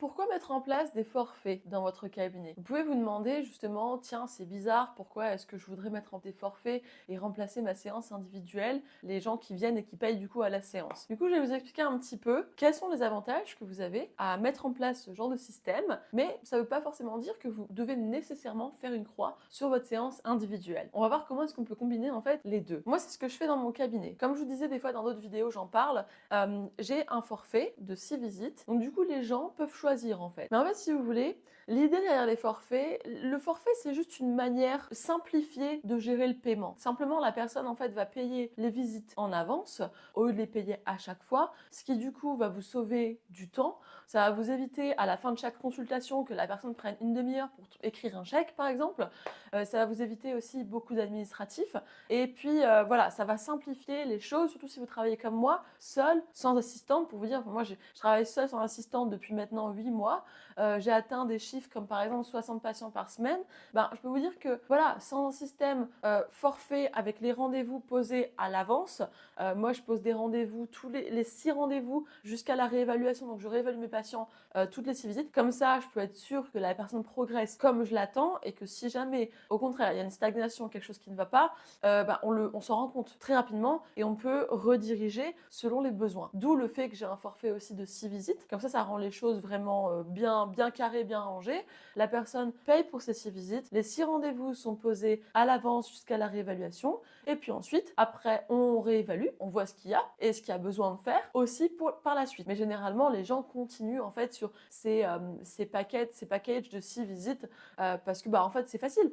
Pourquoi mettre en place des forfaits dans votre cabinet? Vous pouvez vous demander justement, tiens, c'est bizarre, pourquoi est-ce que je voudrais mettre en des forfaits et remplacer ma séance individuelle, les gens qui viennent et qui payent du coup à la séance. Du coup, je vais vous expliquer un petit peu quels sont les avantages que vous avez à mettre en place ce genre de système, mais ça ne veut pas forcément dire que vous devez nécessairement faire une croix sur votre séance individuelle. On va voir comment est-ce qu'on peut combiner en fait les deux. Moi, c'est ce que je fais dans mon cabinet. Comme je vous disais des fois dans d'autres vidéos, j'en parle, j'ai un forfait de 6 visites. Donc du coup, les gens peuvent choisir en fait. Mais en fait, si vous voulez, l'idée derrière les forfaits, le forfait, c'est juste une manière simplifiée de gérer le paiement. Simplement, la personne en fait va payer les visites en avance au lieu de les payer à chaque fois, ce qui du coup va vous sauver du temps. Ça va vous éviter à la fin de chaque consultation que la personne prenne une demi-heure pour écrire un chèque par exemple. Ça va vous éviter aussi beaucoup d'administratifs. Et puis voilà, ça va simplifier les choses, surtout si vous travaillez comme moi, seul, sans assistante. Pour vous dire, moi je travaille seule sans assistante depuis maintenant 8 mois. J'ai atteint des chiffres comme par exemple 60 patients par semaine. Ben, je peux vous dire que voilà, sans un système forfait avec les rendez-vous posés à l'avance, moi je pose des rendez-vous tous les 6 rendez-vous jusqu'à la réévaluation. Donc je réévalue mes patients toutes les 6 visites. Comme ça, je peux être sûre que la personne progresse comme je l'attends et que si jamais, au contraire, il y a une stagnation, quelque chose qui ne va pas, on s'en rend compte très rapidement et on peut rediriger selon les besoins. D'où le fait que j'ai un forfait aussi de 6 visites. Comme ça rend les choses vraiment bien carrées, bien rangées. La personne paye pour ces 6 visites. Les 6 rendez-vous sont posés à l'avance jusqu'à la réévaluation. Et puis ensuite, après, on réévalue, on voit ce qu'il y a et ce qu'il y a besoin de faire aussi par la suite. Mais généralement, les gens continuent en fait sur ces packages de 6 visites parce que en fait, c'est facile.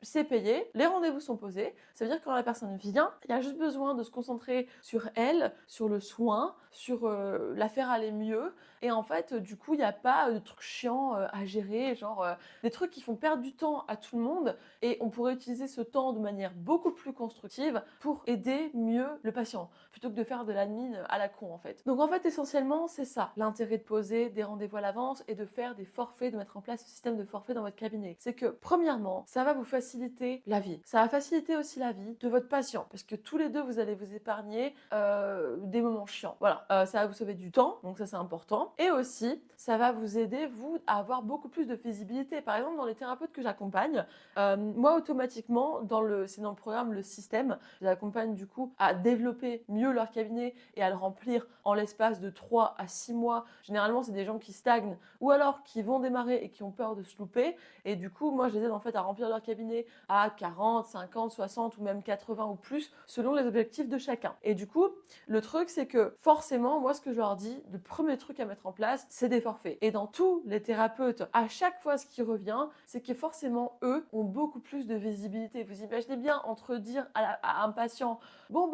C'est payé, les rendez-vous sont posés. Ça veut dire que quand la personne vient, il y a juste besoin de se concentrer sur elle, sur le soin, sur la faire aller mieux. Et en fait, du coup, il n'y a pas de trucs chiants à gérer, genre des trucs qui font perdre du temps à tout le monde. Et on pourrait utiliser ce temps de manière beaucoup plus constructive pour aider mieux le patient, plutôt que de faire de l'admin à la con en fait. Donc en fait, essentiellement, c'est ça, l'intérêt de poser des rendez-vous à l'avance et de faire des forfaits, de mettre en place ce système de forfait dans votre cabinet. C'est que, premièrement, ça va vous faciliter la vie. Ça va faciliter aussi la vie de votre patient, parce que tous les deux, vous allez vous épargner des moments chiants. Voilà, ça va vous sauver du temps, donc ça c'est important. Et aussi, ça va vous aider, vous, à avoir beaucoup plus de visibilité. Par exemple, dans les thérapeutes que j'accompagne, moi, automatiquement, c'est dans le programme Le Système, je les accompagne du coup à développer mieux leur cabinet et à le remplir en l'espace de 3 à 6 mois. Généralement, c'est des gens qui stagnent ou alors qui vont démarrer et qui ont peur de se louper. Et du coup, moi, je les aide en fait à remplir leur cabinet à 40, 50, 60 ou même 80 ou plus selon les objectifs de chacun. Et du coup, le truc, c'est que forcément, moi, ce que je leur dis, le premier truc à mettre en place, c'est des forfaits. Et dans tous les thérapeutes, à chaque fois, ce qui revient, c'est que forcément, eux ont beaucoup plus de visibilité. Vous imaginez bien entre dire à un patient, bon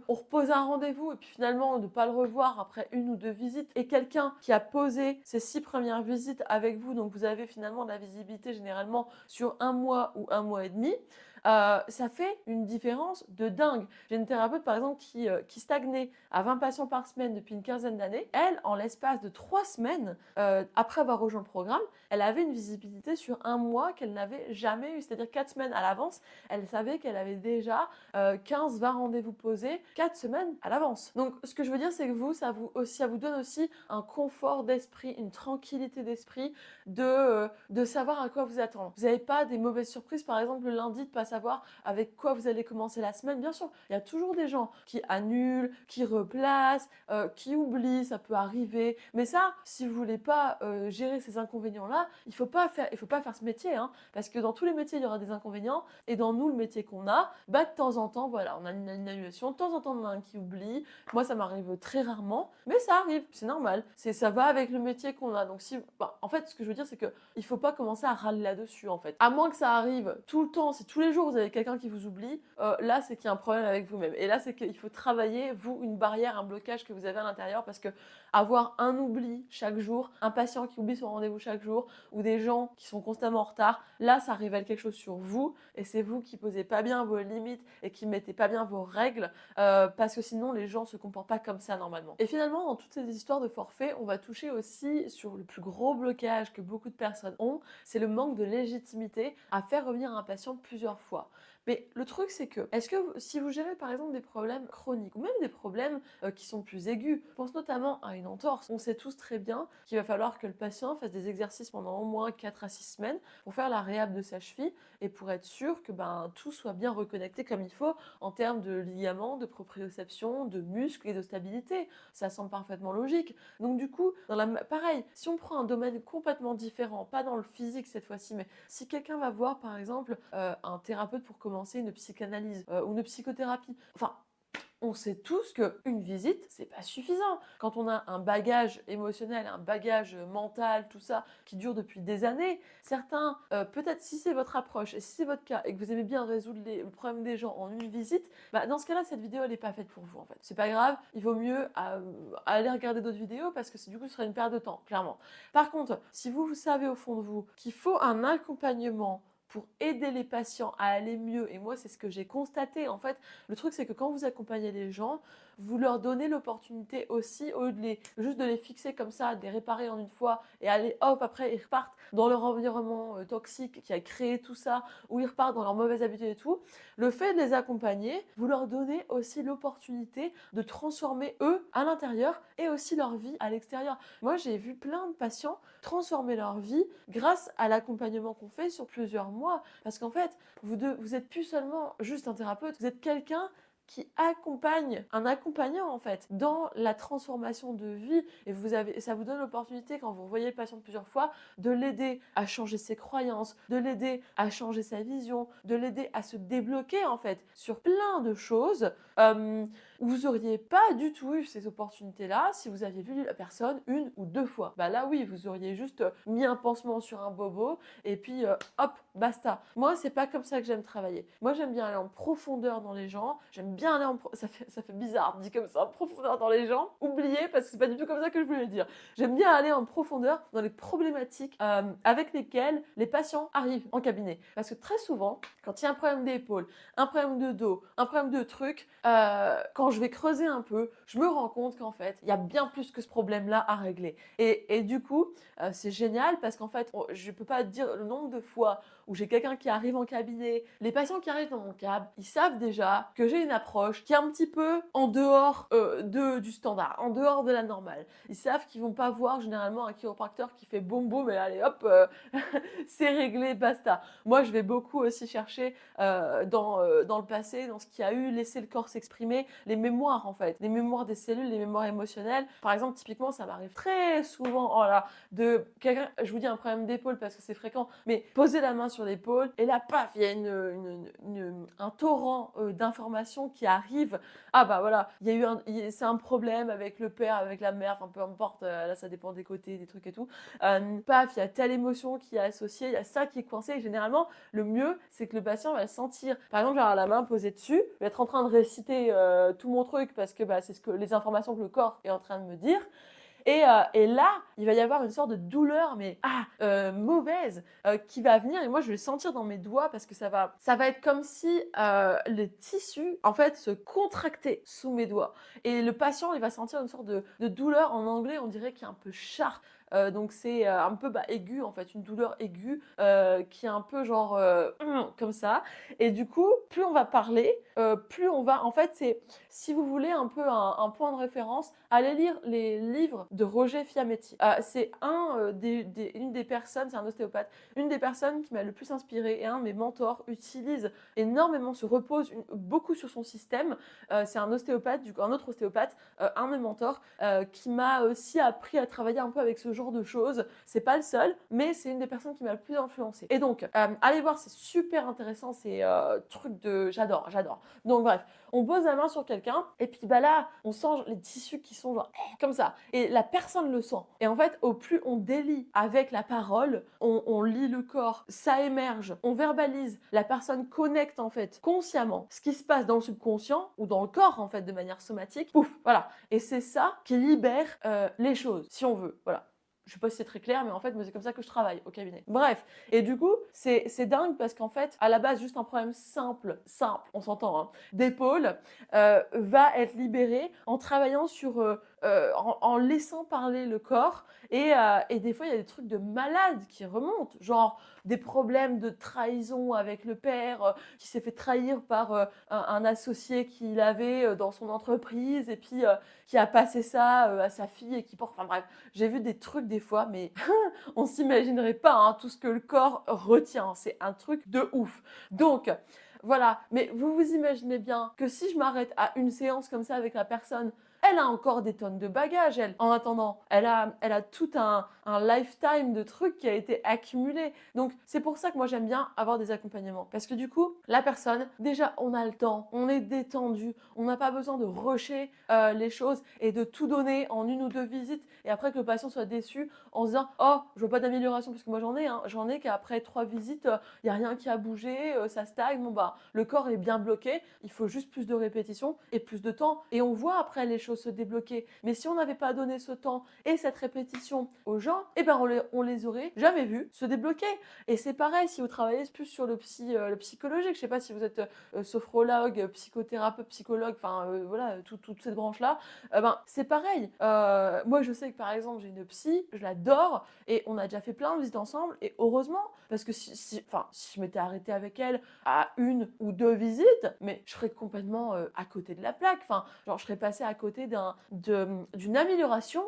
on repose un rendez-vous et puis finalement, ne pas le revoir après 1 ou 2 visites, et quelqu'un qui a posé ses 6 premières visites avec vous, donc vous avez finalement de la visibilité généralement sur 1 mois ou 1 mois et demi, ça fait une différence de dingue. J'ai une thérapeute par exemple qui stagnait à 20 patients par semaine depuis une quinzaine d'années. Elle, en l'espace de 3 semaines, après avoir rejoint le programme, elle avait une visibilité sur 1 mois qu'elle n'avait jamais eu. C'est-à-dire 4 semaines à l'avance, elle savait qu'elle avait déjà 15-20 rendez-vous posés 4 semaines à l'avance. Donc ce que je veux dire, c'est que vous, ça vous donne aussi un confort d'esprit, une tranquillité d'esprit de savoir à quoi vous attendre. Vous n'avez pas des mauvaises surprises, par exemple le lundi, de pas savoir avec quoi vous allez commencer la semaine. Bien sûr, il y a toujours des gens qui annulent, qui replacent, qui oublient, ça peut arriver. Mais ça, si vous voulez pas gérer ces inconvénients-là, il faut pas faire ce métier, hein, parce que dans tous les métiers, il y aura des inconvénients. Et dans nous, le métier qu'on a, de temps en temps, voilà, on a une annulation, de temps en temps, on en a un qui oublie. Moi, ça m'arrive très rarement, mais ça arrive, c'est normal. Ça va avec le métier qu'on a. Donc en fait, ce que je veux dire, c'est que il faut pas commencer à râler là-dessus, en fait. À moins que ça arrive tout le temps, si tous les jours vous avez quelqu'un qui vous oublie, là, c'est qu'il y a un problème avec vous-même. Et là, c'est qu'il faut travailler, vous, une barrière, un blocage que vous avez à l'intérieur, parce que avoir un oubli chaque jour, un patient qui oublie son rendez-vous chaque jour, ou des gens qui sont constamment en retard, là, ça révèle quelque chose sur vous, et c'est vous qui posez pas bien vos limites et qui mettez pas bien vos règles, parce que sinon, les gens se comportent pas comme ça normalement. Et finalement, dans toutes ces histoires de forfait, on va toucher aussi sur le plus gros blocage que beaucoup de personnes ont, c'est le manque de légitimité à faire revenir un patient plusieurs fois. Mais le truc, c'est que, est-ce que si vous gérez par exemple des problèmes chroniques ou même des problèmes qui sont plus aigus, je pense notamment à une entorse, on sait tous très bien qu'il va falloir que le patient fasse des exercices pendant au moins 4 à 6 semaines pour faire la réhab de sa cheville et pour être sûr que tout soit bien reconnecté comme il faut en termes de ligaments, de proprioception, de muscles et de stabilité. Ça semble parfaitement logique. Donc du coup, pareil, si on prend un domaine complètement différent, pas dans le physique cette fois-ci, mais si quelqu'un va voir par exemple un thérapeute pour commencer une psychanalyse ou une psychothérapie, enfin on sait tous qu'une visite, c'est pas suffisant. Quand on a un bagage émotionnel, un bagage mental, tout ça, qui dure depuis des années, certains, peut-être si c'est votre approche et si c'est votre cas et que vous aimez bien résoudre les problèmes des gens en une visite, dans ce cas-là, cette vidéo, elle n'est pas faite pour vous en fait. C'est pas grave, il vaut mieux aller regarder d'autres vidéos parce que du coup, ce serait une perte de temps, clairement. Par contre, si vous savez au fond de vous qu'il faut un accompagnement pour aider les patients à aller mieux. Et moi, c'est ce que j'ai constaté. En fait, le truc, c'est que quand vous accompagnez les gens, vous leur donnez l'opportunité aussi, au lieu juste de les fixer comme ça, de les réparer en une fois et aller, hop, après, ils repartent dans leur environnement toxique qui a créé tout ça, ou ils repartent dans leurs mauvaises habitudes et tout. Le fait de les accompagner, vous leur donnez aussi l'opportunité de transformer eux à l'intérieur et aussi leur vie à l'extérieur. Moi, j'ai vu plein de patients transformer leur vie grâce à l'accompagnement qu'on fait sur plusieurs mois. Parce qu'en fait, vous êtes plus seulement juste un thérapeute, vous êtes quelqu'un qui accompagne, un accompagnant en fait, dans la transformation de vie. Et ça vous donne l'opportunité, quand vous voyez le patient plusieurs fois, de l'aider à changer ses croyances, de l'aider à changer sa vision, de l'aider à se débloquer en fait sur plein de choses. Vous n'auriez pas du tout eu ces opportunités-là si vous aviez vu la personne une ou deux fois. Là oui, vous auriez juste mis un pansement sur un bobo et puis hop, basta. Moi, c'est pas comme ça que j'aime travailler. Moi, j'aime bien aller en profondeur dans les gens. J'aime bien aller ça fait bizarre dit comme ça, en profondeur dans les gens. Oubliez, parce que c'est pas du tout comme ça que je voulais le dire. J'aime bien aller en profondeur dans les problématiques avec lesquelles les patients arrivent en cabinet. Parce que très souvent, quand il y a un problème d'épaule, un problème de dos, un problème de truc, quand je vais creuser un peu, je me rends compte qu'en fait, il y a bien plus que ce problème-là à régler. Et du coup, c'est génial parce qu'en fait, je peux pas dire le nombre de fois où j'ai quelqu'un qui arrive en cabinet. Les patients qui arrivent dans mon cab, ils savent déjà que j'ai une approche qui est un petit peu en dehors du standard, en dehors de la normale. Ils savent qu'ils vont pas voir généralement un chiropracteur qui fait boum boum et allez hop, c'est réglé, basta. Moi, je vais beaucoup aussi chercher dans le passé, dans ce qui a eu laissé le corps s'exprimer, les mémoires en fait, les mémoires des cellules, les mémoires émotionnelles. Par exemple, typiquement, ça m'arrive très souvent, de quelqu'un, je vous dis un problème d'épaule parce que c'est fréquent, mais poser la main sur l'épaule et là, paf, il y a un torrent d'informations qui arrive. Ah voilà, c'est un problème avec le père, avec la mère, enfin peu importe, là ça dépend des côtés, des trucs et tout. Paf, il y a telle émotion qui est associée, il y a ça qui est coincé et généralement, le mieux, c'est que le patient va le sentir. Par exemple, j'aurai la main posée dessus, je vais être en train de réciter tout mon truc parce que c'est les informations que le corps est en train de me dire. Et là, il va y avoir une sorte de douleur, mais mauvaise, qui va venir. Et moi, je vais le sentir dans mes doigts parce que ça va être comme si les tissus, en fait, se contractaient sous mes doigts. Et le patient, il va sentir une sorte de douleur. En anglais, on dirait qu'il est un peu sharp. Donc c'est un peu aigu en fait, une douleur aiguë qui est un peu genre comme ça. Et du coup, plus on va parler, plus on va, en fait, c'est, si vous voulez un peu un point de référence, allez lire les livres de Roger Fiametti. C'est une des personnes, c'est un ostéopathe, une des personnes qui m'a le plus inspiré et un de mes mentors utilise énormément, se repose beaucoup sur son système. C'est un ostéopathe, un autre ostéopathe, un de mes mentors, qui m'a aussi appris à travailler un peu avec ce genre de choses. C'est pas le seul, mais c'est une des personnes qui m'a le plus influencé. Et donc, allez voir, c'est super intéressant, c'est trucs de... J'adore. Donc bref, on pose la main sur quelqu'un, et puis là, on sent les tissus qui sont genre comme ça. Et la personne le sent. Et en fait, au plus on délie avec la parole, on lit le corps, ça émerge, on verbalise, la personne connecte en fait consciemment ce qui se passe dans le subconscient ou dans le corps en fait de manière somatique. Pouf, voilà. Et c'est ça qui libère les choses, si on veut. Voilà. Je sais pas si c'est très clair, mais en fait, c'est comme ça que je travaille au cabinet. Bref, et du coup, c'est dingue parce qu'en fait, à la base, juste un problème simple, on s'entend, d'épaule, va être libéré en travaillant sur en laissant parler le corps. Et des fois, il y a des trucs de malades qui remontent, genre des problèmes de trahison avec le père qui s'est fait trahir par un associé qu'il avait dans son entreprise et puis qui a passé ça à sa fille et qui porte... Enfin bref, j'ai vu des trucs des fois, mais on s'imaginerait pas hein, tout ce que le corps retient. C'est un truc de ouf. Donc, voilà. Mais vous vous imaginez bien que si je m'arrête à une séance comme ça avec la personne, elle a encore des tonnes de bagages, elle. En attendant, elle a tout un lifetime de trucs qui a été accumulé. Donc, c'est pour ça que moi, j'aime bien avoir des accompagnements. Parce que du coup, la personne, déjà, on a le temps, on est détendu, on n'a pas besoin de rusher les choses et de tout donner en une ou deux visites et après que le patient soit déçu en se disant « Oh, je veux pas d'amélioration » parce que moi, j'en ai qu'après 3 visites, il n'y a rien qui a bougé, ça stagne, bon bah, le corps est bien bloqué, il faut juste plus de répétitions et plus de temps et on voit après les choses se débloquer. Mais si on n'avait pas donné ce temps et cette répétition aux gens, eh ben on les aurait jamais vus se débloquer. Et c'est pareil si vous travaillez plus sur le psychologique, je sais pas si vous êtes sophrologue, psychothérapeute, psychologue, enfin voilà, toute cette branche-là, ben c'est pareil. Moi je sais que par exemple j'ai une psy, je l'adore et on a déjà fait plein de visites ensemble et heureusement parce que si je m'étais arrêtée avec elle à une ou deux visites, mais je serais complètement à côté de la plaque. Enfin, genre, je serais passée à côté d'une amélioration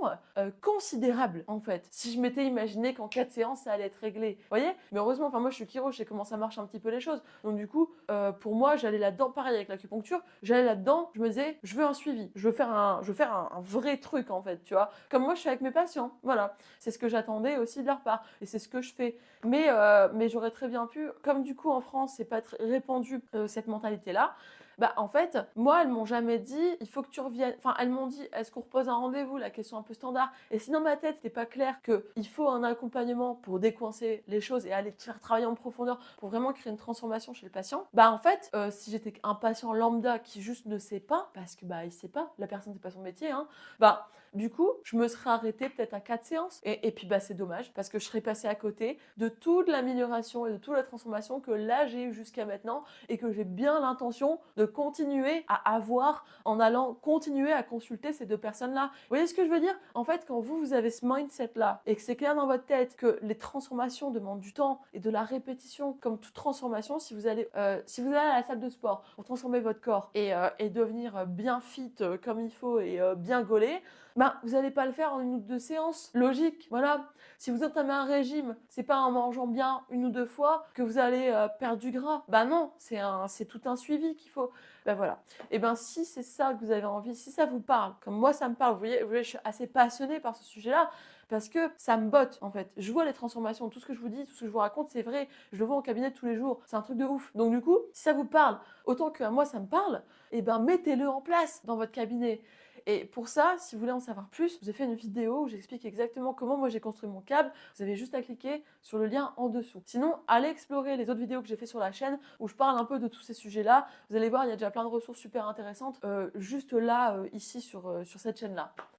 considérable, en fait. Si je m'étais imaginé qu'en 4 séances, ça allait être réglé. Vous voyez? Mais heureusement, enfin, moi, je suis chiro, je sais comment ça marche un petit peu les choses. Donc, du coup, pour moi, j'allais là-dedans, pareil avec l'acupuncture, j'allais là-dedans, je me disais, je veux un suivi, je veux faire un vrai truc, en fait, tu vois. Comme moi, je fais avec mes patients. Voilà. C'est ce que j'attendais aussi de leur part. Et c'est ce que je fais. Mais j'aurais très bien pu, comme du coup en France, c'est pas très répandu cette mentalité-là, bah en fait, moi, elles m'ont jamais dit, il faut que tu reviennes. Enfin, elles m'ont dit, est-ce qu'on repose un rendez-vous? La question un peu standard. Et si dans ma tête, c'était pas clair qu'il faut un accompagnement pour décoincer les choses et aller te faire travailler en profondeur pour vraiment créer une transformation chez le patient, bah en fait, si j'étais un patient lambda qui juste ne sait pas, parce que bah il sait pas, la personne c'est pas son métier, hein, bah du coup, je me serais arrêtée peut-être à 4 séances. Et puis, bah, c'est dommage parce que je serais passée à côté de toute l'amélioration et de toute la transformation que là, j'ai eu jusqu'à maintenant et que j'ai bien l'intention de continuer à avoir en allant continuer à consulter ces deux personnes-là. Vous voyez ce que je veux dire? En fait, quand vous avez ce mindset-là et que c'est clair dans votre tête que les transformations demandent du temps et de la répétition, comme toute transformation, si vous allez à la salle de sport pour transformer votre corps et devenir bien fit comme il faut et bien gaulé, ben, vous n'allez pas le faire en une ou deux séances. Logique, voilà. Si vous entamez un régime, c'est pas en mangeant bien une ou deux fois que vous allez perdre du gras. Bah non, c'est tout un suivi qu'il faut. Ben voilà. Et ben si c'est ça que vous avez envie, si ça vous parle, comme moi ça me parle, vous voyez, je suis assez passionnée par ce sujet-là. Parce que ça me botte en fait. Je vois les transformations, tout ce que je vous dis, tout ce que je vous raconte, c'est vrai. Je le vois en cabinet tous les jours. C'est un truc de ouf. Donc du coup, si ça vous parle, autant que à moi ça me parle, et ben mettez-le en place dans votre cabinet. Et pour ça, si vous voulez en savoir plus, je vous ai fait une vidéo où j'explique exactement comment moi j'ai construit mon câble. Vous avez juste à cliquer sur le lien en dessous. Sinon, allez explorer les autres vidéos que j'ai fait sur la chaîne où je parle un peu de tous ces sujets-là. Vous allez voir, il y a déjà plein de ressources super intéressantes juste là, ici sur cette chaîne-là.